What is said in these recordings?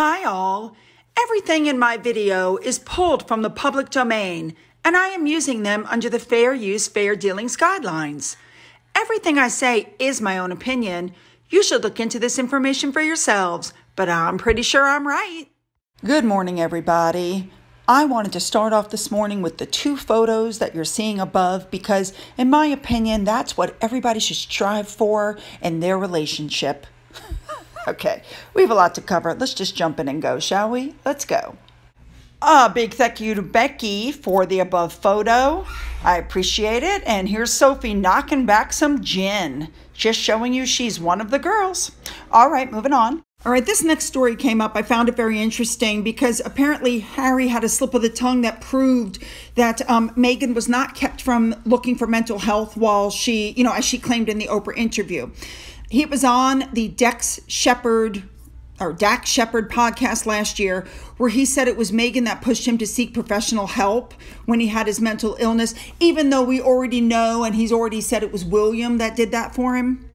Hi all. Everything in my video is pulled from the public domain, and I am using them under the Fair Use, Fair Dealings guidelines. Everything I say is my own opinion. You should look into this information for yourselves, but I'm pretty sure I'm right. Good morning, everybody. I wanted to start off this morning with the two photos that you're seeing above because, in my opinion, that's what everybody should strive for in their relationship. Okay, we have a lot to cover. Let's just jump in and go, shall we? Let's go. A big thank you to Becky for the above photo. I appreciate it. And here's Sophie knocking back some gin, just showing you she's one of the girls. All right, moving on. All right, this next story came up. I found it very interesting because apparently Harry had a slip of the tongue that proved that Meghan was not kept from looking for mental health while she, as she claimed in the Oprah interview. He was on the Dax Shepard podcast last year, where he said it was Meghan that pushed him to seek professional help when he had his mental illness, even though we already know and he's already said it was William that did that for him.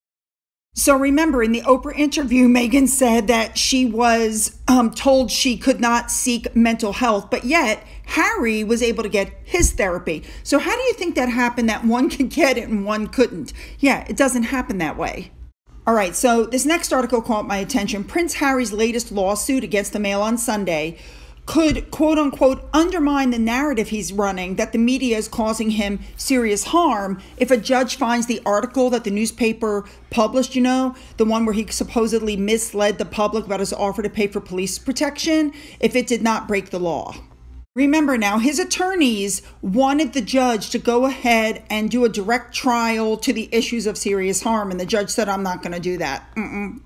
So remember, in the Oprah interview, Meghan said that she was told she could not seek mental health, but yet Harry was able to get his therapy. So how do you think that happened, that one could get it and one couldn't? Yeah, it doesn't happen that way. All right, so this next article caught my attention. Prince Harry's latest lawsuit against the Mail on Sunday could, quote unquote, undermine the narrative he's running that the media is causing him serious harm if a judge finds the article that the newspaper published, the one where he supposedly misled the public about his offer to pay for police protection, if it did not break the law. Remember now, his attorneys wanted the judge to go ahead and do a direct trial to the issues of serious harm. And the judge said, I'm not going to do that.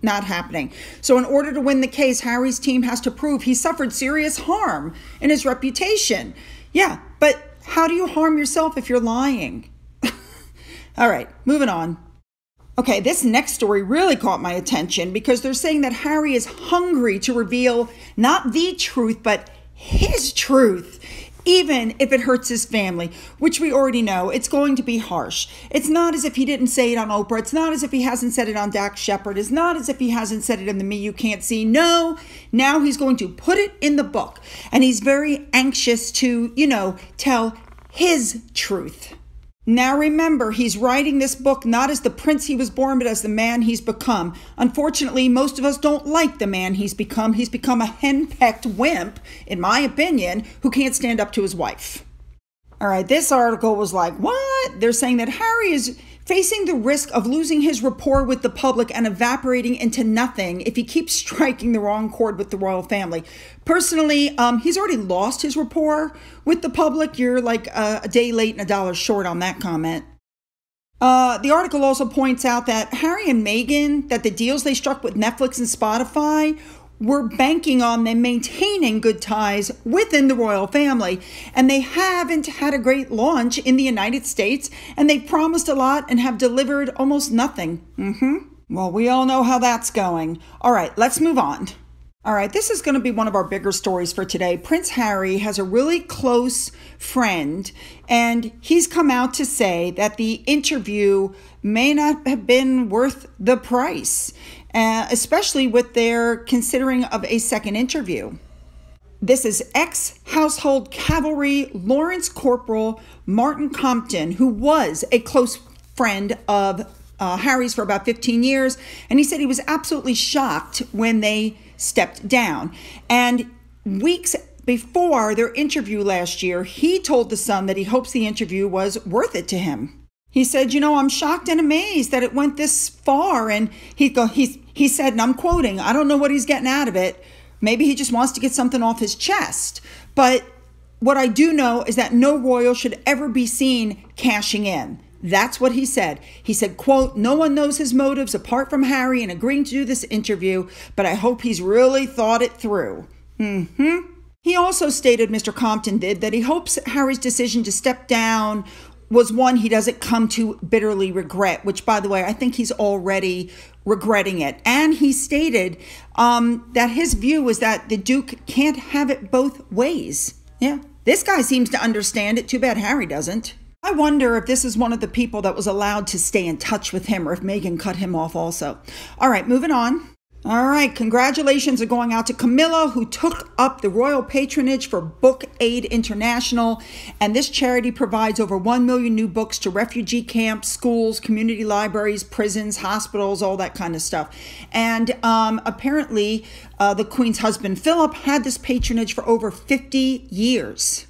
Not happening. So in order to win the case, Harry's team has to prove he suffered serious harm in his reputation. Yeah, but how do you harm yourself if you're lying? All right, moving on. Okay, this next story really caught my attention because they're saying that Harry is hungry to reveal not the truth, but his truth, even if it hurts his family, which we already know it's going to be harsh. It's not as if he didn't say it on Oprah. It's not as if he hasn't said it on Dax Shepard. It's not as if he hasn't said it in the Me You Can't See. No, now he's going to put it in the book. And he's very anxious to, tell his truth. Now remember, he's writing this book not as the prince he was born, but as the man he's become. Unfortunately, most of us don't like the man he's become. He's become a henpecked wimp, in my opinion, who can't stand up to his wife. All right, this article was like, what? They're saying that Harry is facing the risk of losing his rapport with the public and evaporating into nothing if he keeps striking the wrong chord with the royal family. Personally, he's already lost his rapport with the public. You're like a day late and a dollar short on that comment. The article also points out that Harry and Meghan, that the deals they struck with Netflix and Spotify were banking on them maintaining good ties within the royal family. And they haven't had a great launch in the United States, and they promised a lot and have delivered almost nothing. Well, we all know how that's going. All right, let's move on. All right, this is going to be one of our bigger stories for today. Prince Harry has a really close friend, and he's come out to say that the interview may not have been worth the price, especially with their considering of a second interview. This is ex-household cavalry Lawrence Corporal Martin Compton, who was a close friend of Harry's for about 15 years, and he said he was absolutely shocked when they stepped down. And weeks before their interview last year, he told The Sun that he hopes the interview was worth it to him. He said, I'm shocked and amazed that it went this far. And he said, and I'm quoting, I don't know what he's getting out of it. Maybe he just wants to get something off his chest. But what I do know is that no royal should ever be seen cashing in. That's what he said. He said, quote, no one knows his motives apart from Harry in agreeing to do this interview, but I hope he's really thought it through. He also stated, Mr. Compton did, that he hopes Harry's decision to step down was one he doesn't come to bitterly regret, which, by the way, I think he's already regretting it. And he stated that his view was that the Duke can't have it both ways. Yeah, this guy seems to understand it. Too bad Harry doesn't. I wonder if this is one of the people that was allowed to stay in touch with him or if Meghan cut him off also. All right, moving on. All right, congratulations are going out to Camilla, who took up the royal patronage for Book Aid International. And this charity provides over 1 million new books to refugee camps, schools, community libraries, prisons, hospitals, all that kind of stuff. And apparently, the Queen's husband, Philip, had this patronage for over 50 years.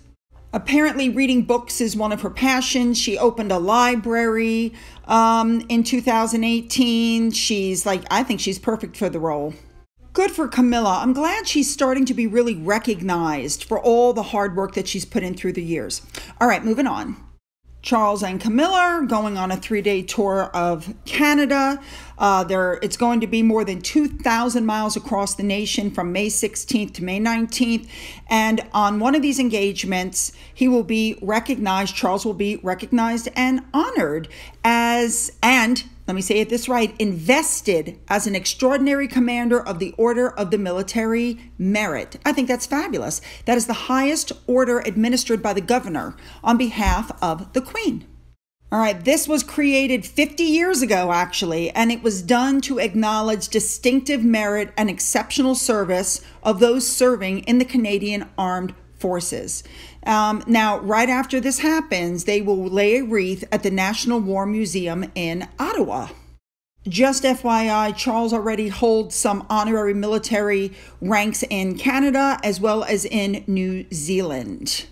Apparently, reading books is one of her passions. She opened a library in 2018. I think she's perfect for the role. Good for Camilla. I'm glad she's starting to be really recognized for all the hard work that she's put in through the years. All right, moving on. Charles and Camilla are going on a 3-day tour of Canada. It's going to be more than 2,000 miles across the nation from May 16th to May 19th. And on one of these engagements, Charles will be recognized and honored let me say it this right, invested as an extraordinary commander of the Order of the Military Merit. I think that's fabulous. That is the highest order administered by the governor on behalf of the Queen. All right, this was created 50 years ago, actually, and it was done to acknowledge distinctive merit and exceptional service of those serving in the Canadian Armed Forces. Now, right after this happens, they will lay a wreath at the National War Museum in Ottawa. Just FYI, Charles already holds some honorary military ranks in Canada as well as in New Zealand.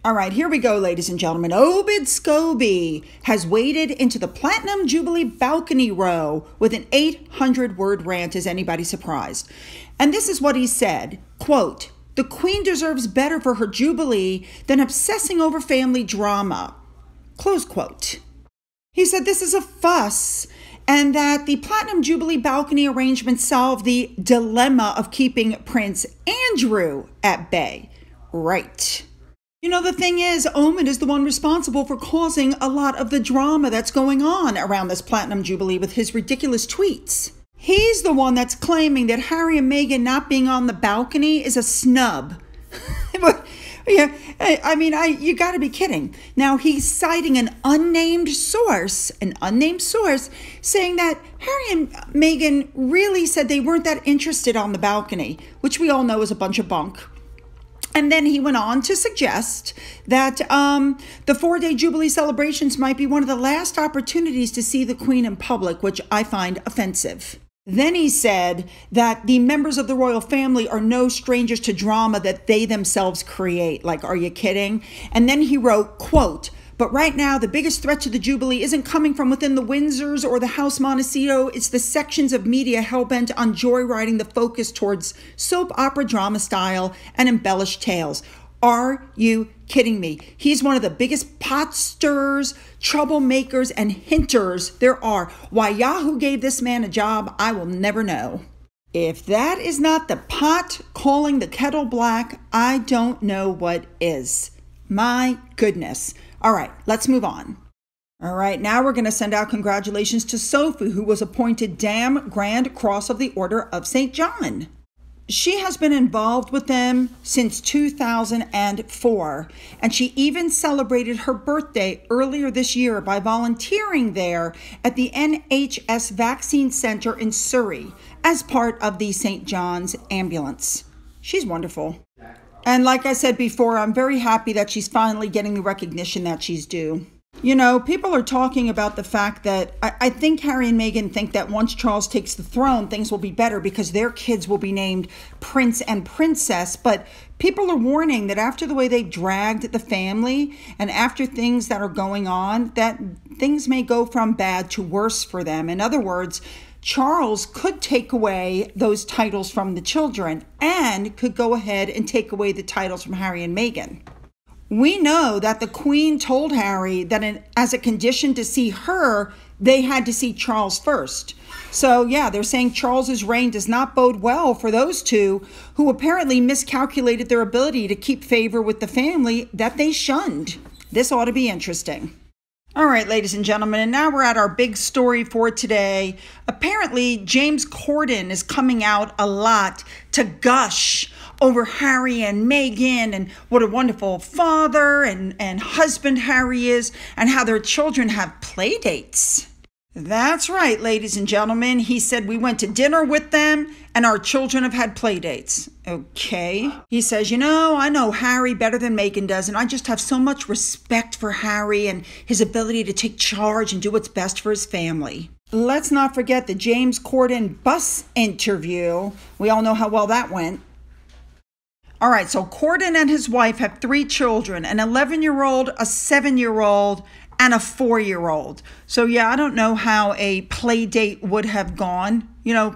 All right, here we go, ladies and gentlemen. Obed Scobie has waded into the Platinum Jubilee balcony row with an 800-word rant. Is anybody surprised? And this is what he said, quote, "The Queen deserves better for her Jubilee than obsessing over family drama." Close quote. He said this is a fuss and that the Platinum Jubilee balcony arrangements solve the dilemma of keeping Prince Andrew at bay. Right. You know, the thing is, Omid is the one responsible for causing a lot of the drama that's going on around this Platinum Jubilee with his ridiculous tweets. He's the one that's claiming that Harry and Meghan not being on the balcony is a snub. Yeah, I mean, you got to be kidding. Now, he's citing an unnamed source, saying that Harry and Meghan really said they weren't that interested on the balcony, which we all know is a bunch of bunk. And then he went on to suggest that the 4-day Jubilee celebrations might be one of the last opportunities to see the Queen in public, which I find offensive. Then he said that the members of the royal family are no strangers to drama that they themselves create. Like, are you kidding? And then he wrote, quote, "But right now, the biggest threat to the Jubilee isn't coming from within the Windsors or the House Montecito. It's the sections of media hell-bent on joyriding the focus towards soap opera drama style and embellished tales." Are you kidding me? He's one of the biggest pot stirrers, troublemakers, and hinters there are. Why Yahoo gave this man a job, I will never know. If that is not the pot calling the kettle black, I don't know what is. My goodness. All right, let's move on. All right, now we're going to send out congratulations to Sophie, who was appointed Dame Grand Cross of the Order of St. John. She has been involved with them since 2004, and she even celebrated her birthday earlier this year by volunteering there at the NHS Vaccine Center in Surrey as part of the St. John's ambulance. She's wonderful. And like I said before, I'm very happy that she's finally getting the recognition that she's due. You know, people are talking about the fact that I think Harry and Meghan think that once Charles takes the throne, things will be better because their kids will be named Prince and Princess. But people are warning that after the way they've dragged the family and after things that are going on, that things may go from bad to worse for them. In other words, Charles could take away those titles from the children and could go ahead and take away the titles from Harry and Meghan. We know that the Queen told Harry that as a condition to see her, they had to see Charles first. So yeah, they're saying Charles's reign does not bode well for those two who apparently miscalculated their ability to keep favor with the family that they shunned. This ought to be interesting. All right, ladies and gentlemen, and now we're at our big story for today. Apparently, James Cordon is coming out a lot to gush over Harry and Meghan and what a wonderful father and husband Harry is and how their children have play dates. That's right, ladies and gentlemen. He said we went to dinner with them and our children have had play dates. Okay. He says, I know Harry better than Meghan does, and I just have so much respect for Harry and his ability to take charge and do what's best for his family. Let's not forget the James Cordon bus interview. We all know how well that went. All right, so Cordon and his wife have 3 children, an 11-year-old, a 7-year-old, and a 4-year-old. So yeah, I don't know how a play date would have gone,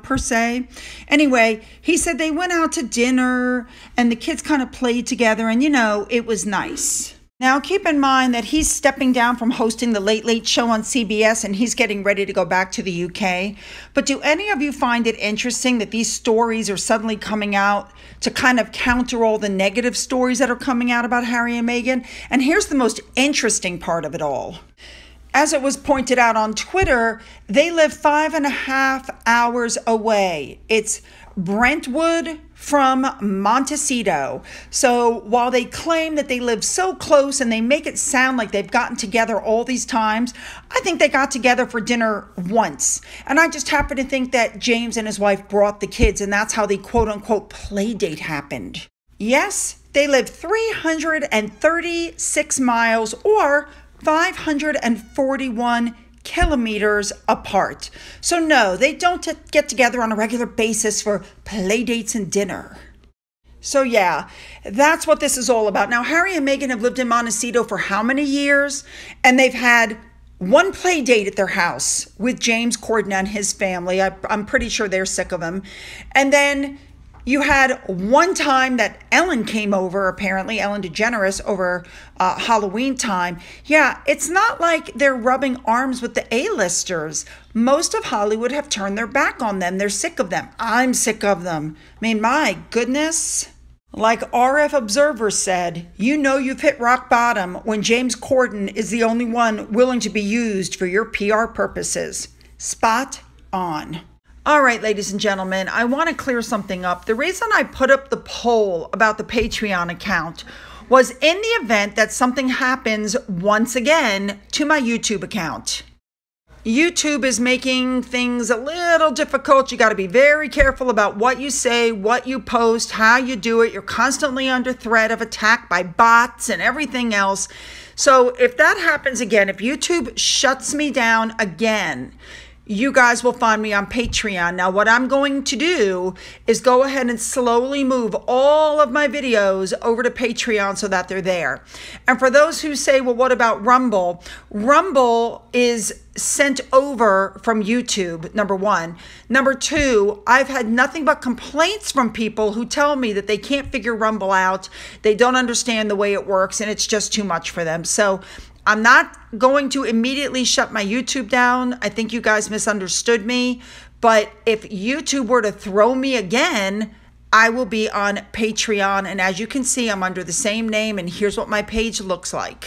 per se. Anyway, he said they went out to dinner and the kids kind of played together and, it was nice. Now, keep in mind that he's stepping down from hosting the Late Late Show on CBS and he's getting ready to go back to the UK. But do any of you find it interesting that these stories are suddenly coming out to kind of counter all the negative stories that are coming out about Harry and Meghan? And here's the most interesting part of it all. As it was pointed out on Twitter, they live 5.5 hours away. It's Brentwood from Montecito. So while they claim that they live so close and they make it sound like they've gotten together all these times, I think they got together for dinner once. And I just happen to think that James and his wife brought the kids and that's how the quote unquote play date happened. Yes, they live 336 miles or 541 kilometers apart. So no, they don't get together on a regular basis for play dates and dinner. So yeah, that's what this is all about. Now, Harry and Meghan have lived in Montecito for how many years? And they've had one play date at their house with James Cordon and his family. I'm pretty sure they're sick of him. And then you had one time that Ellen came over, apparently, Ellen DeGeneres, over Halloween time. Yeah, it's not like they're rubbing arms with the A-listers. Most of Hollywood have turned their back on them. They're sick of them. I'm sick of them. I mean, my goodness. Like RF Observer said, you've hit rock bottom when James Cordon is the only one willing to be used for your PR purposes. Spot on. All right, ladies and gentlemen, I want to clear something up. The reason I put up the poll about the Patreon account was in the event that something happens once again to my YouTube account. YouTube is making things a little difficult. You got to be very careful about what you say, what you post, how you do it. You're constantly under threat of attack by bots and everything else. So if that happens again, if YouTube shuts me down again, you guys will find me on Patreon. Now, what I'm going to do is go ahead and slowly move all of my videos over to Patreon so that they're there. And for those who say, well, what about Rumble? Rumble is sent over from YouTube, number one. Number two, I've had nothing but complaints from people who tell me that they can't figure Rumble out. They don't understand the way it works and it's just too much for them. So I'm not going to immediately shut my YouTube down. I think you guys misunderstood me. But if YouTube were to throw me again, I will be on Patreon. And as you can see, I'm under the same name. And here's what my page looks like.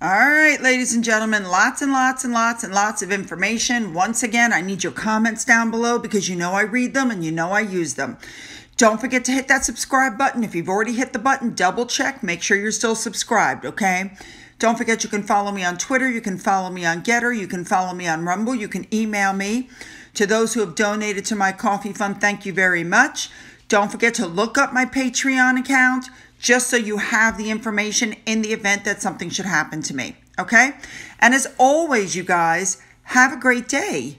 All right, ladies and gentlemen, lots and lots and lots and lots of information. Once again, I need your comments down below because I read them and I use them. Don't forget to hit that subscribe button. If you've already hit the button, double check. Make sure you're still subscribed, okay? Don't forget you can follow me on Twitter. You can follow me on Getter. You can follow me on Rumble. You can email me. To those who have donated to my coffee fund, thank you very much. Don't forget to look up my Patreon account just so you have the information in the event that something should happen to me, okay? And as always, you guys, have a great day.